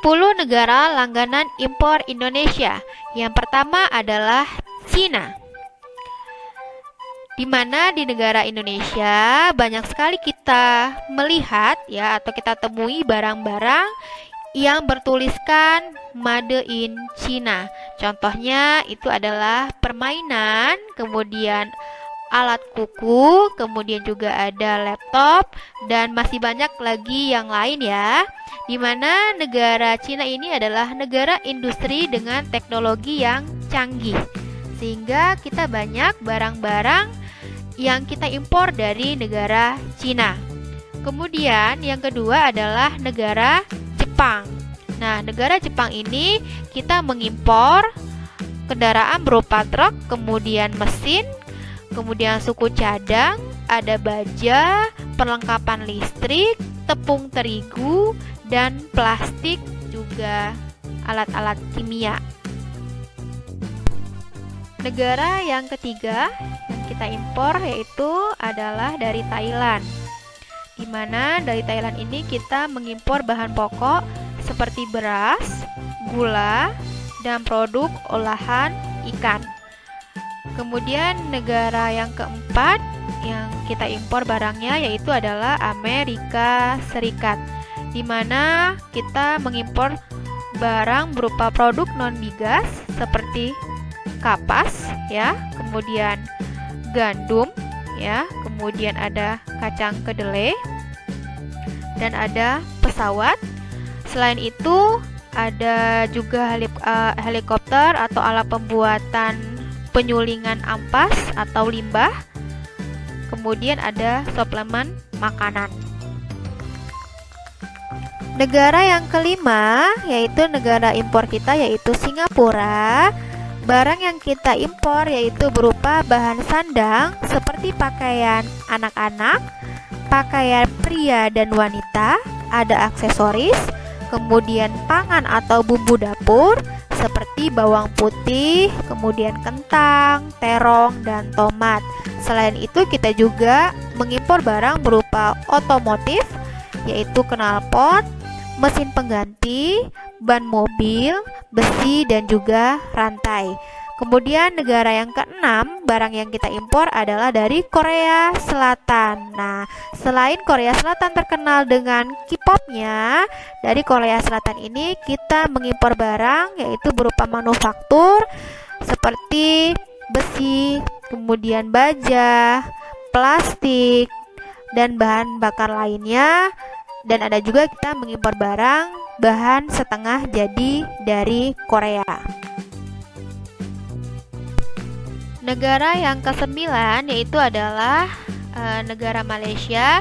10 negara langganan impor Indonesia. Yang pertama adalah Cina. Di mana di negara Indonesia banyak sekali kita melihat ya atau kita temui barang-barang yang bertuliskan Made in China. Contohnya itu adalah permainan, kemudian alat kuku, kemudian juga ada laptop, dan masih banyak lagi yang lain ya. Di mana negara Cina ini adalah negara industri dengan teknologi yang canggih. Sehingga kita banyak barang-barang yang kita impor dari negara Cina. Kemudian yang kedua adalah negara Jepang. Nah, negara Jepang ini kita mengimpor kendaraan berupa truk, kemudian mesin, kemudian suku cadang, ada baja, perlengkapan listrik, tepung terigu, dan plastik, juga alat-alat kimia. Negara yang ketiga yang kita impor yaitu adalah dari Thailand. Di mana dari Thailand ini kita mengimpor bahan pokok seperti beras, gula, dan produk olahan ikan. Kemudian negara yang keempat yang kita impor barangnya yaitu adalah Amerika Serikat. Di mana kita mengimpor barang berupa produk non-migas seperti kapas ya, kemudian gandum ya, kemudian ada kacang kedelai dan ada pesawat. Selain itu ada juga helikopter atau alat pembuatan penyulingan ampas atau limbah. Kemudian ada suplemen makanan. Negara yang kelima yaitu negara impor kita yaitu Singapura. Barang yang kita impor yaitu berupa bahan sandang seperti pakaian anak-anak, pakaian pria dan wanita, ada aksesoris, kemudian pangan atau bumbu dapur seperti bawang putih, kemudian kentang, terong, dan tomat. Selain itu kita juga mengimpor barang berupa otomotif yaitu knalpot, mesin pengganti, ban mobil, besi, dan juga rantai. Kemudian negara yang keenam barang yang kita impor adalah dari Korea Selatan. Nah, selain Korea Selatan terkenal dengan K-popnya, dari Korea Selatan ini kita mengimpor barang yaitu berupa manufaktur seperti besi, kemudian baja, plastik, dan bahan bakar lainnya. Dan ada juga kita mengimpor barang bahan setengah jadi dari Korea. Negara yang kesembilan yaitu adalah negara Malaysia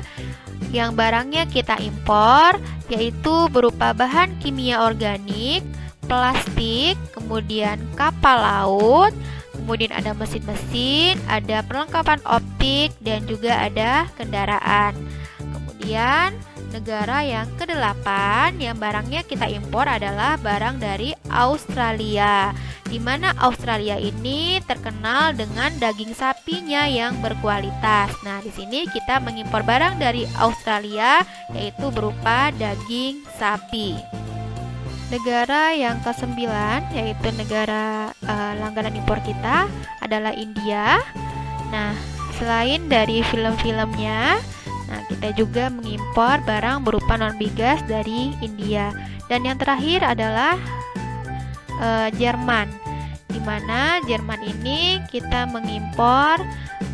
yang barangnya kita impor yaitu berupa bahan kimia organik, plastik, kemudian kapal laut, kemudian ada mesin-mesin, ada perlengkapan optik, dan juga ada kendaraan. Kemudian negara yang kedelapan yang barangnya kita impor adalah barang dari Australia. Di mana Australia ini terkenal dengan daging sapinya yang berkualitas. Nah, di sini kita mengimpor barang dari Australia yaitu berupa daging sapi. Negara yang kesembilan yaitu negara langganan impor kita adalah India. Nah, selain dari film-filmnya, nah, kita juga mengimpor barang berupa non-migas dari India. Dan yang terakhir adalah Jerman. Di mana Jerman ini kita mengimpor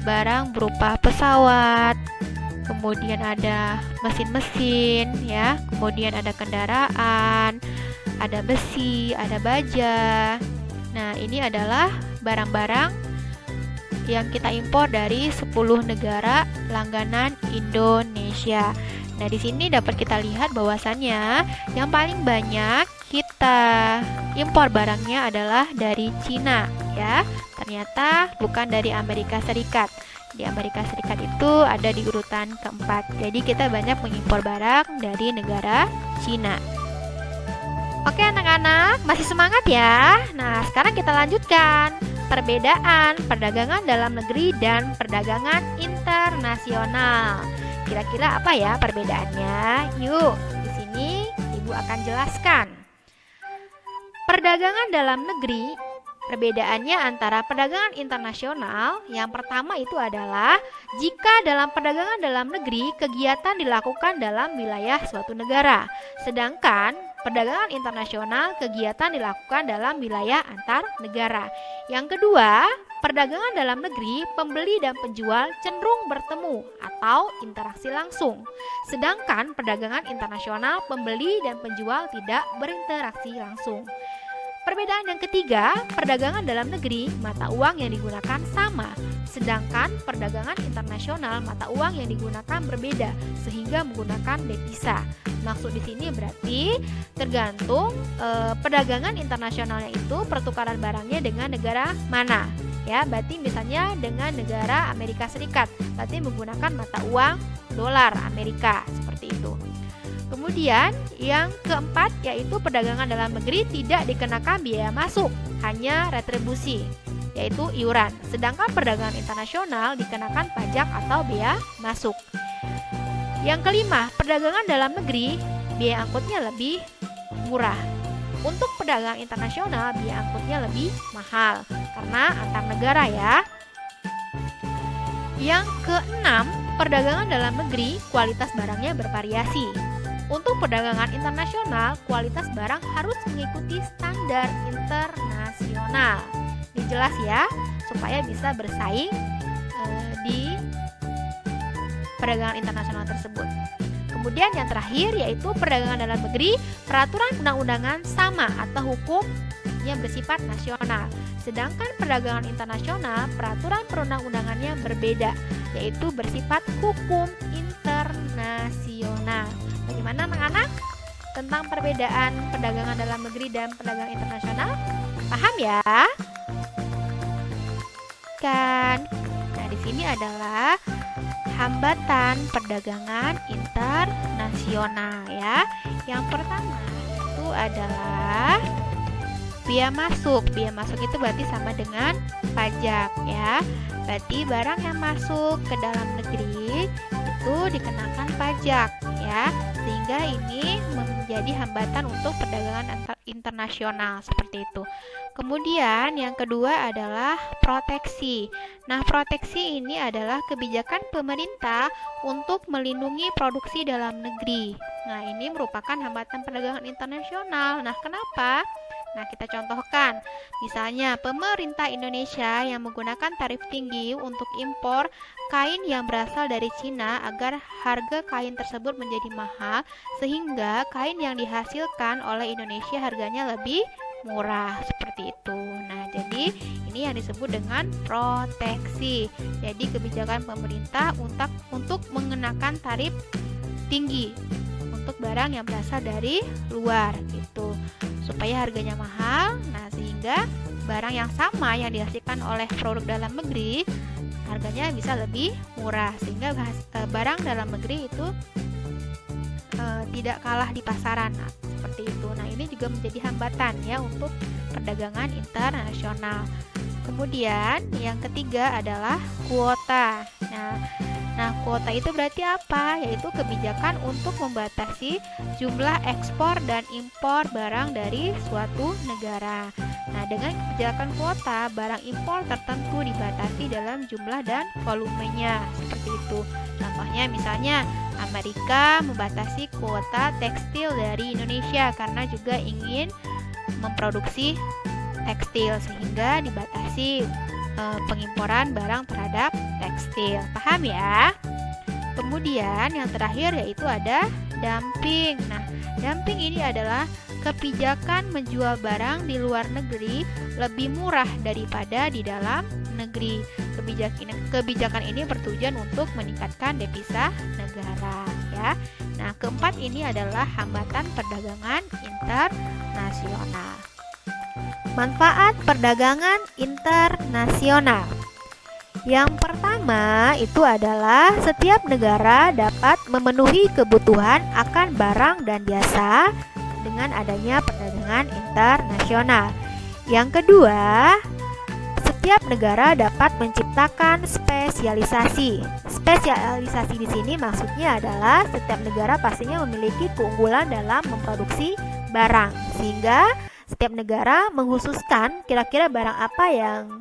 barang berupa pesawat, kemudian ada mesin-mesin ya, kemudian ada kendaraan, ada besi, ada baja. Nah, ini adalah barang-barang yang kita impor dari 10 negara langganan Indonesia. Nah, di sini dapat kita lihat bahwasannya yang paling banyak kita impor barangnya adalah dari Cina ya. Ternyata bukan dari Amerika Serikat. Di Amerika Serikat itu ada di urutan keempat. Jadi kita banyak mengimpor barang dari negara Cina. Oke anak-anak, masih semangat ya? Nah, sekarang kita lanjutkan perbedaan perdagangan dalam negeri dan perdagangan internasional. Kira-kira apa ya perbedaannya? Yuk, di sini Ibu akan jelaskan. Perdagangan dalam negeri, perbedaannya antara perdagangan internasional, yang pertama itu adalah jika dalam perdagangan dalam negeri kegiatan dilakukan dalam wilayah suatu negara, sedangkan perdagangan internasional kegiatan dilakukan dalam wilayah antar negara. Yang kedua, perdagangan dalam negeri pembeli dan penjual cenderung bertemu atau interaksi langsung, sedangkan perdagangan internasional pembeli dan penjual tidak berinteraksi langsung. Perbedaan yang ketiga, perdagangan dalam negeri mata uang yang digunakan sama, sedangkan perdagangan internasional mata uang yang digunakan berbeda sehingga menggunakan devisa. Maksud di sini berarti tergantung perdagangan internasionalnya itu pertukaran barangnya dengan negara mana. Ya, berarti misalnya dengan negara Amerika Serikat, berarti menggunakan mata uang dolar Amerika seperti itu. Kemudian yang keempat yaitu perdagangan dalam negeri tidak dikenakan biaya masuk, hanya retribusi, yaitu iuran. Sedangkan perdagangan internasional dikenakan pajak atau biaya masuk. Yang kelima, perdagangan dalam negeri biaya angkutnya lebih murah. Untuk perdagangan internasional biaya angkutnya lebih mahal karena antar negara ya. Yang keenam, perdagangan dalam negeri kualitas barangnya bervariasi. Untuk perdagangan internasional, kualitas barang harus mengikuti standar internasional. Ini jelas ya, supaya bisa bersaing di perdagangan internasional tersebut. Kemudian yang terakhir yaitu perdagangan dalam negeri, peraturan undang-undangan sama atau hukumnya bersifat nasional. Sedangkan perdagangan internasional, peraturan perundang-undangannya berbeda, yaitu bersifat hukum internasional. Bagaimana anak-anak tentang perbedaan perdagangan dalam negeri dan perdagangan internasional? Paham ya? Kan? Nah, di sini adalah hambatan perdagangan internasional ya. Yang pertama itu adalah biaya masuk. Biaya masuk itu berarti sama dengan pajak ya. Berarti barang yang masuk ke dalam negeri itu dikenakan pajak ya, sehingga ini menjadi hambatan untuk perdagangan internasional seperti itu. Kemudian yang kedua adalah proteksi. Nah, proteksi ini adalah kebijakan pemerintah untuk melindungi produksi dalam negeri. Nah, ini merupakan hambatan perdagangan internasional. Nah, kenapa? Nah, kita contohkan, misalnya pemerintah Indonesia yang menggunakan tarif tinggi untuk impor kain yang berasal dari Cina agar harga kain tersebut menjadi mahal, sehingga kain yang dihasilkan oleh Indonesia harganya lebih murah, seperti itu. Nah, jadi ini yang disebut dengan proteksi. Jadi kebijakan pemerintah untuk mengenakan tarif tinggi untuk barang yang berasal dari luar gitu, supaya harganya mahal. Nah, sehingga barang yang sama yang dihasilkan oleh produk dalam negeri harganya bisa lebih murah, sehingga barang dalam negeri itu tidak kalah di pasaran. Nah, seperti itu. Nah, ini juga menjadi hambatan ya untuk perdagangan internasional. Kemudian yang ketiga adalah kuota. Nah, kuota itu berarti apa? Yaitu kebijakan untuk membatasi jumlah ekspor dan impor barang dari suatu negara. Nah, dengan kebijakan kuota, barang impor tertentu dibatasi dalam jumlah dan volumenya, seperti itu. Contohnya misalnya Amerika membatasi kuota tekstil dari Indonesia karena juga ingin memproduksi tekstil, sehingga dibatasi pengimporan barang terhadap tekstil. Paham ya? Kemudian yang terakhir yaitu ada dumping. Nah, dumping ini adalah kebijakan menjual barang di luar negeri lebih murah daripada di dalam negeri. Kebijakan ini bertujuan untuk meningkatkan devisa negara ya. Nah, keempat ini adalah hambatan perdagangan internasional. Manfaat perdagangan internasional. Yang pertama itu adalah setiap negara dapat memenuhi kebutuhan akan barang dan jasa dengan adanya perdagangan internasional. Yang kedua, setiap negara dapat menciptakan spesialisasi. Spesialisasi di sini maksudnya adalah setiap negara pastinya memiliki keunggulan dalam memproduksi barang, sehingga setiap negara menghususkan kira-kira barang apa yang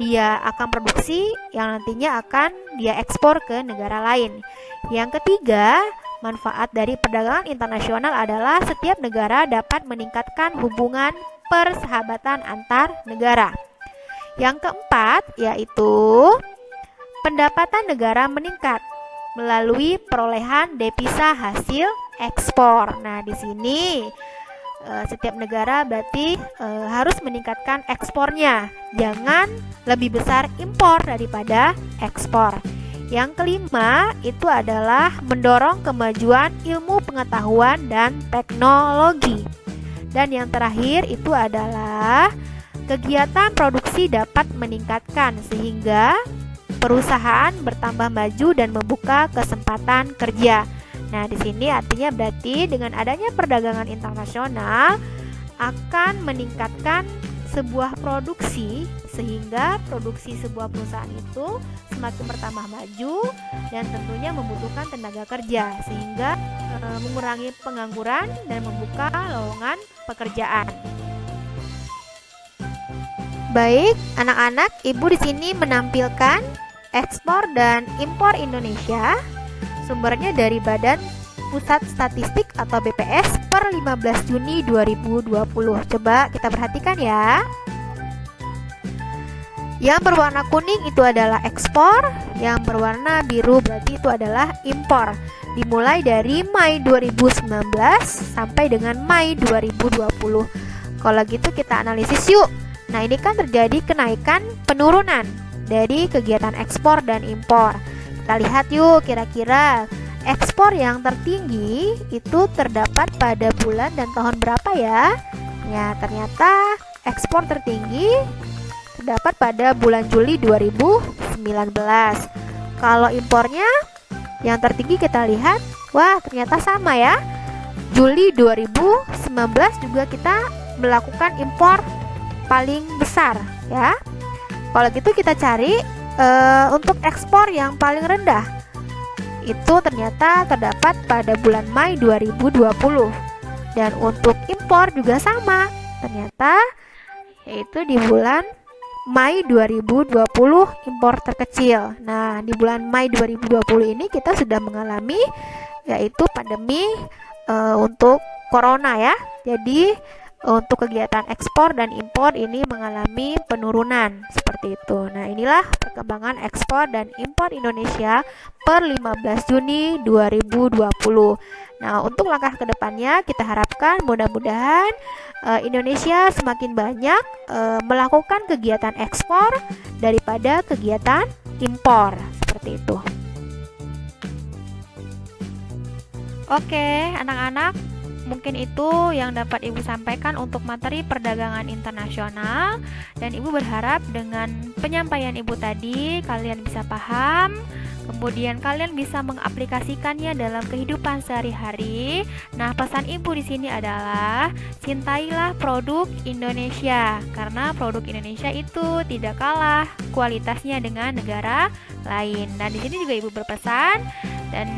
dia akan produksi yang nantinya akan dia ekspor ke negara lain. Yang ketiga, manfaat dari perdagangan internasional adalah setiap negara dapat meningkatkan hubungan persahabatan antar negara. Yang keempat, yaitu pendapatan negara meningkat melalui perolehan devisa hasil ekspor. Nah, di sini setiap negara berarti harus meningkatkan ekspornya. Jangan lebih besar impor daripada ekspor. Yang kelima itu adalah mendorong kemajuan ilmu pengetahuan dan teknologi. Dan yang terakhir itu adalah kegiatan produksi dapat meningkatkan sehingga perusahaan bertambah maju dan membuka kesempatan kerja. Nah, di sini artinya berarti dengan adanya perdagangan internasional akan meningkatkan sebuah produksi sehingga produksi sebuah perusahaan itu semakin bertambah maju dan tentunya membutuhkan tenaga kerja sehingga mengurangi pengangguran dan membuka lowongan pekerjaan. Baik, anak-anak, Ibu di sini menampilkan ekspor dan impor Indonesia. Sumbernya dari Badan Pusat Statistik atau BPS per 15 Juni 2020. Coba kita perhatikan ya. Yang berwarna kuning itu adalah ekspor, yang berwarna biru berarti itu adalah impor. Dimulai dari Mei 2019 sampai dengan Mei 2020. Kalau gitu kita analisis yuk. Nah, ini kan terjadi kenaikan penurunan dari kegiatan ekspor dan impor. Kita lihat yuk kira-kira ekspor yang tertinggi itu terdapat pada bulan dan tahun berapa ya? Ya, ternyata ekspor tertinggi terdapat pada bulan Juli 2019. Kalau impornya yang tertinggi kita lihat, wah ternyata sama ya. Juli 2019 juga kita melakukan impor paling besar ya. Kalau gitu kita cari untuk ekspor yang paling rendah. Itu ternyata terdapat pada bulan Mei 2020. Dan untuk impor juga sama. Ternyata yaitu di bulan Mei 2020 impor terkecil. Nah, di bulan Mei 2020 ini kita sudah mengalami yaitu pandemi untuk corona ya. Jadi untuk kegiatan ekspor dan impor ini mengalami penurunan seperti itu. Nah, inilah perkembangan ekspor dan impor Indonesia per 15 Juni 2020. Nah, untuk langkah kedepannya kita harapkan mudah-mudahan Indonesia semakin banyak melakukan kegiatan ekspor daripada kegiatan impor seperti itu. Oke, anak-anak, mungkin itu yang dapat Ibu sampaikan untuk materi perdagangan internasional, dan Ibu berharap dengan penyampaian Ibu tadi kalian bisa paham, kemudian kalian bisa mengaplikasikannya dalam kehidupan sehari-hari. Nah, pesan Ibu di sini adalah cintailah produk Indonesia karena produk Indonesia itu tidak kalah kualitasnya dengan negara lain. Dan di sini juga Ibu berpesan dan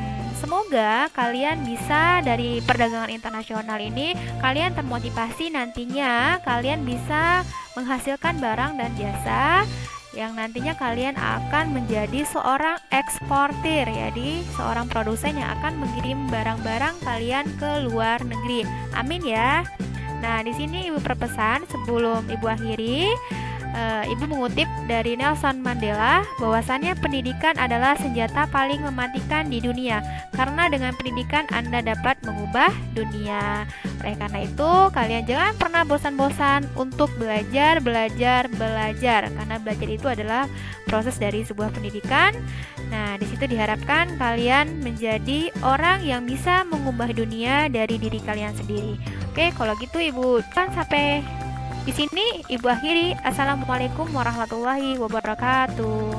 semoga kalian bisa dari perdagangan internasional ini kalian termotivasi nantinya kalian bisa menghasilkan barang dan jasa yang nantinya kalian akan menjadi seorang eksportir, jadi seorang produsen yang akan mengirim barang-barang kalian ke luar negeri. Amin ya. Nah, di sini Ibu berpesan sebelum Ibu akhiri, Ibu mengutip dari Nelson Mandela bahwasannya pendidikan adalah senjata paling mematikan di dunia karena dengan pendidikan Anda dapat mengubah dunia. Oleh karena itu, kalian jangan pernah bosan-bosan untuk belajar karena belajar itu adalah proses dari sebuah pendidikan. Nah, di situ diharapkan kalian menjadi orang yang bisa mengubah dunia dari diri kalian sendiri. Oke, kalau gitu Ibu kan sampai di sini Ibu akhiri. Assalamualaikum warahmatullahi wabarakatuh.